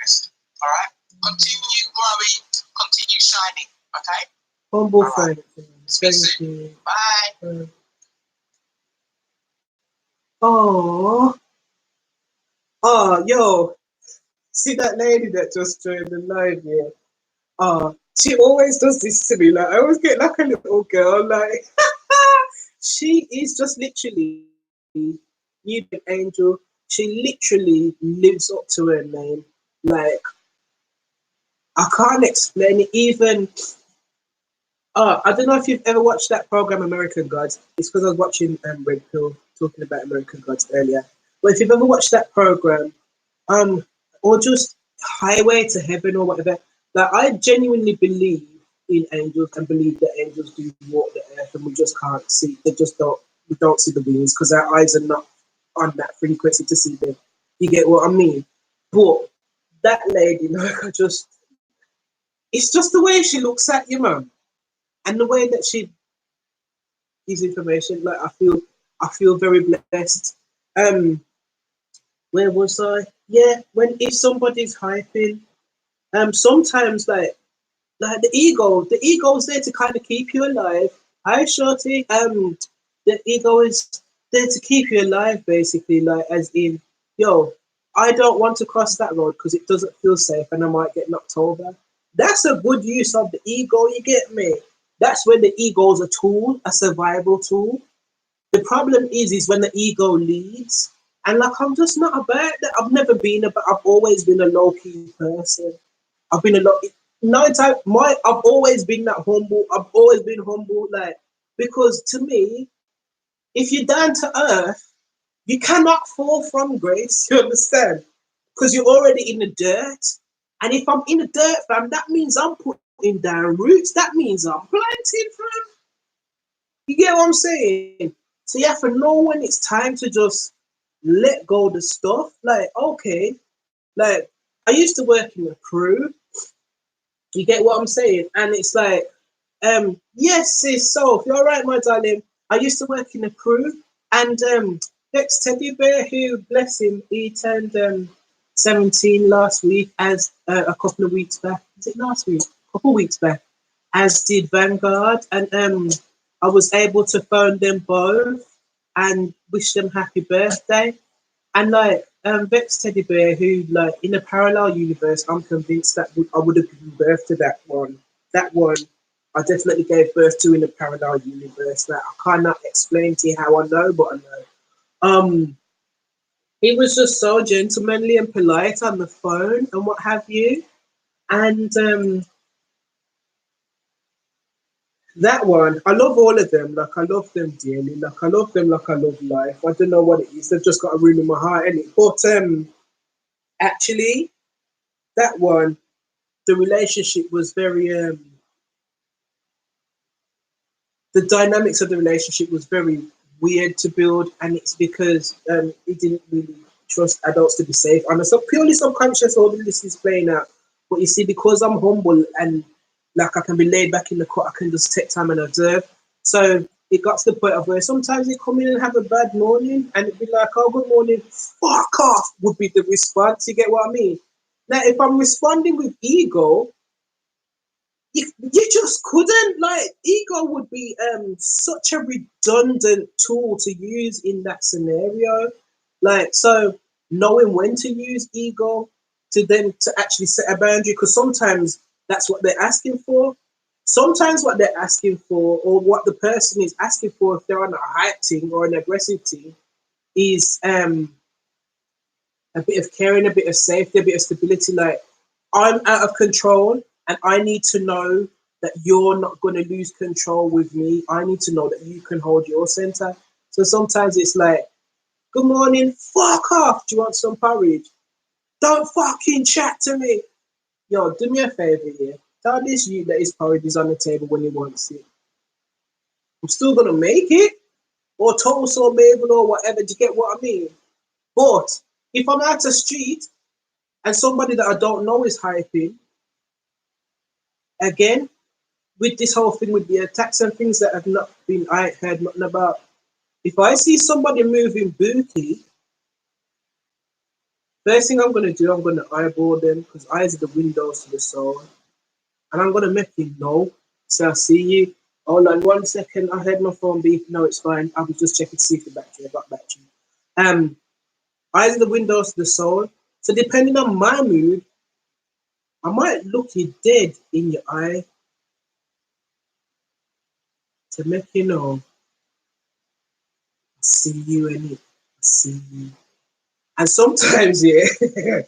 Yes. All right. Continue growing. Continue shining. Okay? Humble friend. Thank you. Bye. Oh, oh, yo. See that lady that just joined the live, yeah? She always does this to me. Like I always get like a little girl. Like she is just literally you, an angel. She literally lives up to her name. Like I can't explain it. Even I don't know if you've ever watched that program American Gods. It's because I was watching Red Pill talking about American Gods earlier. But if you've ever watched that program, um, or just Highway to Heaven or whatever. Like I genuinely believe in angels and believe that angels do walk the earth and we just can't see. They just don't. We don't see the wings because our eyes are not on that frequency to see them. You get what I mean? But that lady, like I just, it's just the way she looks at you, man, and the way that she gives information. Like I feel very blessed. Um, where was I? Yeah, when if somebody's hyping. Sometimes like the ego's there to kind of keep you alive. Hi, Shorty. The ego is there to keep you alive, basically. Like as in, yo, I don't want to cross that road because it doesn't feel safe and I might get knocked over. That's a good use of the ego. You get me? That's when the ego is a tool, a survival tool. The problem is when the ego leads. And like I'm just not about that. I've never been about. I've always been a low key person. I've been a lot. Nine times I've always been that humble. I've always been humble, like because to me, if you're down to earth, you cannot fall from grace. You understand? Because you're already in the dirt. And if I'm in the dirt, fam, that means I'm putting down roots. That means I'm planting, fam. You get what I'm saying? So you have to know when it's time to just let go of the stuff. Like, okay, like I used to work in a crew. You get what I'm saying? And it's like, yes, sis, so you're right, my darling. I used to work in a crew, and next teddy bear, who bless him, he turned 17 last week, as a couple of weeks back. Was it last week? A couple of weeks back, as did Vanguard, and I was able to phone them both and wish them happy birthday. And like Vex Teddy Bear, who like in a parallel universe, I'm convinced that I would have given birth to that one. That one, I definitely gave birth to in a parallel universe. That I cannot explain to you how I know, but I know. He was just so gentlemanly and polite on the phone and what have you. And that one, I love all of them. Like I love them dearly. Like I love them like I love life. I don't know what it is. They've just got a room in my heart, innit? But actually, that one, the relationship was very the dynamics of the relationship was very weird to build, and it's because it didn't really. trust adults to be safe. And it's a purely subconscious all this is playing out. But you see, because I'm humble and like I can be laid back in the cut, I can just take time and observe. So it got to the point of where sometimes they come in and have a bad morning and it'd be like, oh, good morning, fuck off, would be the response. You get what I mean? Now, if I'm responding with ego, you just couldn't. Like, ego would be such a redundant tool to use in that scenario. Like, so knowing when to use ego to then to actually set a boundary, because sometimes that's what they're asking for. Sometimes what they're asking for, or what the person is asking for, if they're on a hype team or an aggressive team, is a bit of caring, a bit of safety, a bit of stability. Like, I'm out of control and I need to know that you're not going to lose control with me. I need to know that you can hold your center. So sometimes it's like, good morning, fuck off. Do you want some porridge? Don't fucking chat to me. Yo, do me a favor here. Tell this you that his porridge is on the table when he wants it. I'm still going to make it, or toast or maple or whatever. Do you get what I mean? But if I'm out the street and somebody that I don't know is hyping, again, with this whole thing with the attacks and things that have not been, I ain't heard nothing about. If I see somebody moving booty, first thing I'm going to do, I'm going to eyeball them, because eyes are the windows to the soul. And I'm going to make him know. So I see you. Hold on 1 second. I heard my phone beep. No, it's fine. I was just checking to see if the battery, I got battery. Eyes are the windows to the soul. So depending on my mood, I might look you dead in your eye to make you know, I see you in it. I see you. And sometimes, yeah,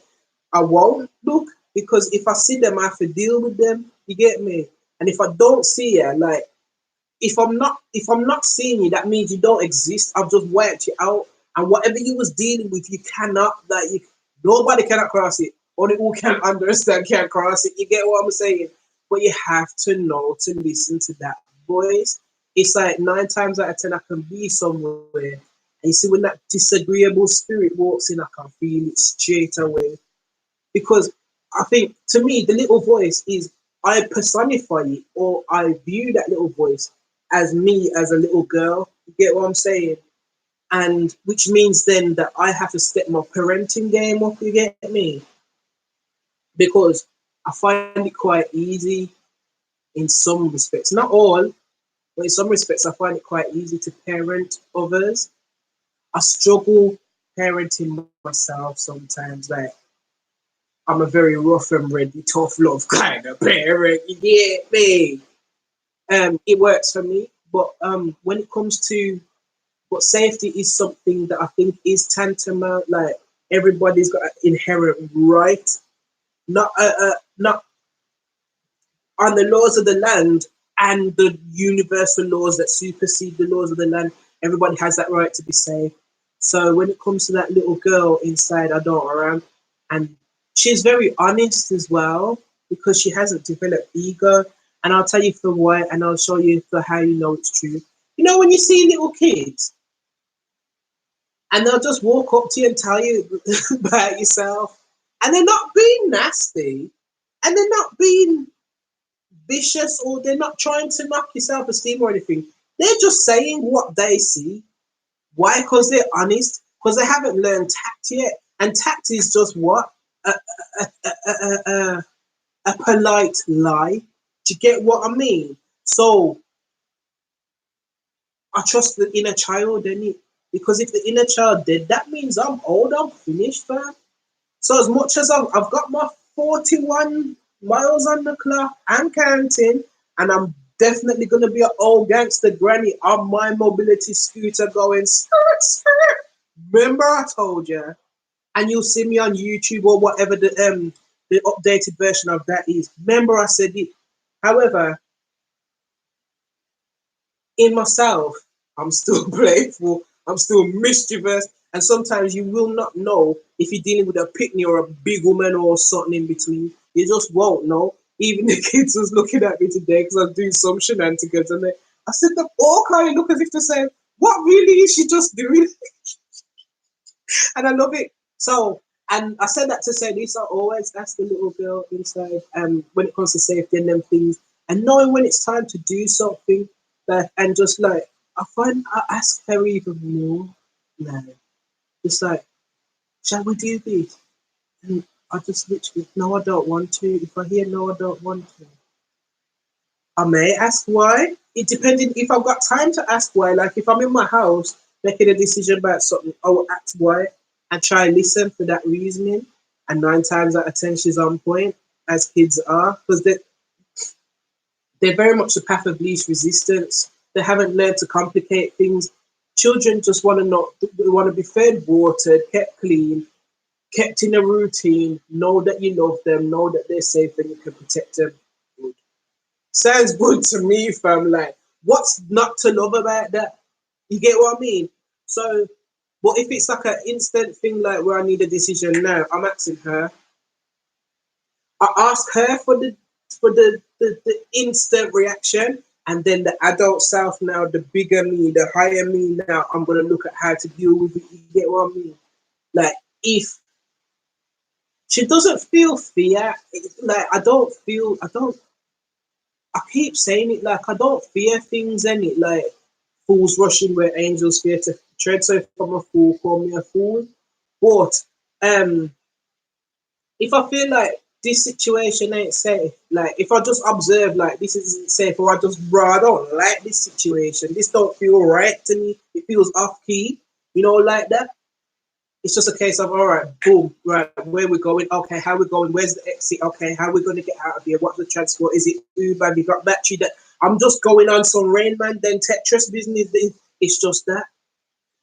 I won't look, because if I see them, I have to deal with them. You get me? And if I don't see you, like, if I'm not seeing you, that means you don't exist. I've just wiped you out. And whatever you was dealing with, you cannot, like, nobody cannot cross it. Only who can understand can cross it. You get what I'm saying? But you have to know to listen to that voice. It's like 9 times out of 10, I can be somewhere. And you see, when that disagreeable spirit walks in, I can feel it straight away. Because I think, to me, the little voice is, I personify it, or I view that little voice as me as a little girl. You get what I'm saying? And which means then that I have to step my parenting game up. You get me? Because I find it quite easy in some respects, not all, but in some respects, I find it quite easy to parent others. I struggle parenting myself sometimes. Like, I'm a very rough and ready, tough love kind of parent. You get me? It works for me. But when it comes to, but safety is something that I think is tantamount. Like, everybody's got an inherent right, not on the laws of the land and the universal laws that supersede the laws of the land. Everybody has that right to be safe. So when it comes to that little girl inside our daughter, and she's very honest as well, because she hasn't developed ego. And I'll tell you for why, and I'll show you for how you know it's true. You know, when you see little kids and they'll just walk up to you and tell you about yourself, and they're not being nasty, and they're not being vicious, or they're not trying to knock your self-esteem or anything. They're just saying what they see. Why? Because they're honest, because they haven't learned tact yet. And tact is just what? A polite lie. Do you get what I mean? So I trust the inner child in it. Because if the inner child did, that means I'm old, I'm finished, fam. So as much as I've got my 41 miles on the clock and counting, and I'm definitely going to be an old gangster granny on my mobility scooter going, skirt, skirt. Remember I told you? And you'll see me on YouTube or whatever the updated version of that is. Remember I said it. However, in myself, I'm still playful, I'm still mischievous, and sometimes you will not know if you're dealing with a picnic or a big woman or something in between. You just won't know. Even the kids was looking at me today because I'm doing some shenanigans, and I said, they all kind of look as if to say, what really is she just doing? And I love it. So, and I said that to say this, I always ask the little girl inside, when it comes to safety and them things, and knowing when it's time to do something, like, and just like, I ask her even more now. It's like, shall we do this? And I just literally, no, I don't want to. If I hear no, I don't want to, I may ask why. It depending if I've got time to ask why. Like if I'm in my house making a decision about something, I will ask why and try and listen for that reasoning. And 9 times out of 10, she's on point, as kids are, because they're very much the path of least resistance. They haven't learned to complicate things. Children just want to know, they want to be fed, watered, kept clean, kept in a routine, know that you love them, know that they're safe and you can protect them. Sounds good to me, fam. Like, what's not to love about that? You get what I mean? So, but if it's like an instant thing, like where I need a decision now, I'm asking her. I ask her for the instant reaction, and then the adult self now, the bigger me, the higher me now, I'm gonna look at how to deal with it. You get what I mean? Like, if she doesn't feel fear, like I don't I keep saying it, like I don't fear things in it, like fools rushing where angels fear to tread. So if I'm a fool, call me a fool. But um if I feel like this situation ain't safe, like if I just observe like this isn't safe, or I just bro, I don't like this situation, this don't feel right to me, it feels off key, like that. It's just a case of all right, boom, right, where we going? Okay, how we going? Where's the exit? Okay, how we gonna get out of here? What's the transport? Is it Uber? Have you got battery? That I'm just going on some Rain Man, then Tetris business. It's just that.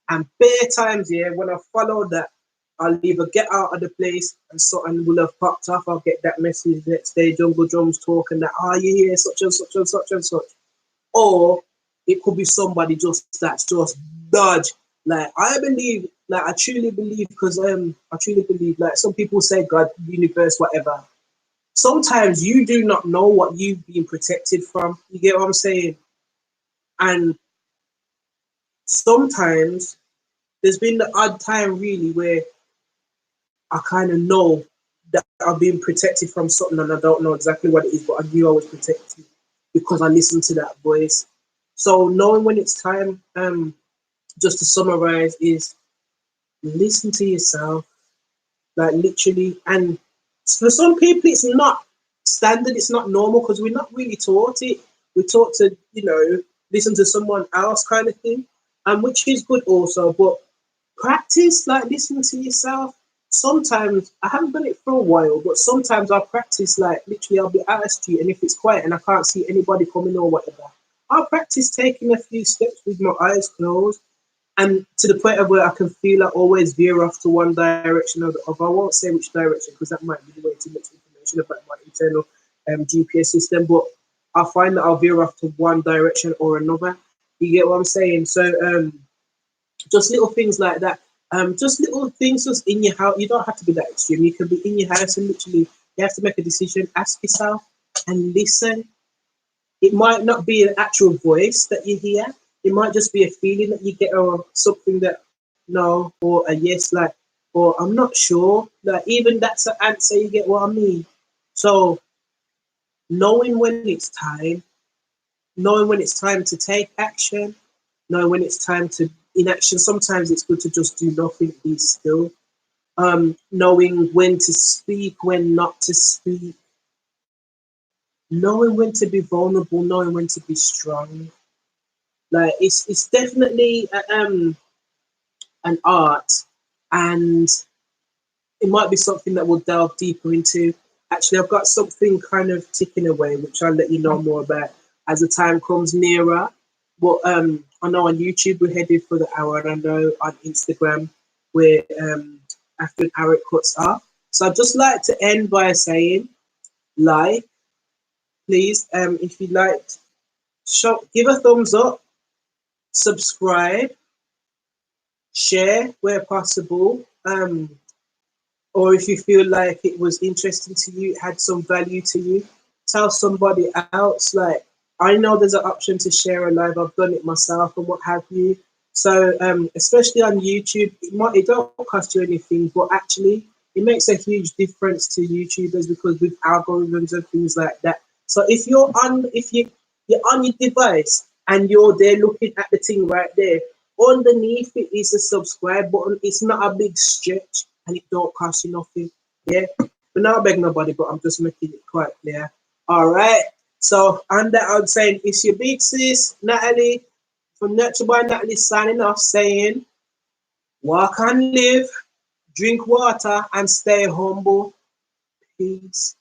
And bare times here when I follow that, I'll either get out of the place and something will have popped off. I'll get that message next day, Jungle Drums talking that, are you here? Such and such and such and such. Or it could be somebody that's just dodge. Like I believe, like I truly believe, because I truly believe, like some people say God, universe, whatever. Sometimes you do not know what you've been protected from. You get what I'm saying? And sometimes there's been the odd time really where I kind of know that I've been protected from something and I don't know exactly what it is, but I knew I was protected because I listened to that voice. So knowing when it's time, just to summarize, is listen to yourself, like literally. And for some people, it's not standard, it's not normal because we're not really taught it. We're taught to, listen to someone else kind of thing, and which is good also. But practice, like listening to yourself. Sometimes I haven't done it for a while, but sometimes I'll practice, like literally, I'll be out of the street, and if it's quiet and I can't see anybody coming or whatever, I'll practice taking a few steps with my eyes closed, and to the point of where I can feel I always veer off to one direction or the other. I won't say which direction because that might be way too much information about my internal GPS system, but I find that I'll veer off to one direction or another. You get what I'm saying? So just little things like that. Just little things just in your house. You don't have to be that extreme. You can be in your house and literally you have to make a decision. Ask yourself and listen. It might not be an actual voice that you hear. It might just be a feeling that you get, or something that no, or a yes, like, or I'm not sure. Like even that's an answer. You get what I mean? So knowing when it's time, knowing when it's time to take action, knowing when it's time to inaction. Sometimes it's good to just do nothing, be still. Knowing when to speak, when not to speak, knowing when to be vulnerable, knowing when to be strong. Like it's definitely an art, and it might be something that we'll delve deeper into. Actually, I've got something kind of ticking away, which I'll let you know more about as the time comes nearer. But I know on YouTube we're headed for the hour, and I know on Instagram we're after an hour it cuts off. So I'd just like to end by saying, like, please, if you liked, give a thumbs up, subscribe, share where possible. Or if you feel like it was interesting to you, had some value to you, tell somebody else. Like, I know there's an option to share a live. I've done it myself and what have you. So especially on YouTube, it don't cost you anything, but actually it makes a huge difference to YouTubers because with algorithms and things like that. So if you're on your device and you're there looking at the thing right there, underneath it is a subscribe button. It's not a big stretch and it don't cost you nothing. Yeah. But not beg nobody, but I'm just making it quite clear. All right. So on that I'm saying it's your big sis, Natalie, from Nurture by Natalie signing off saying, walk and live, drink water, and stay humble. Peace.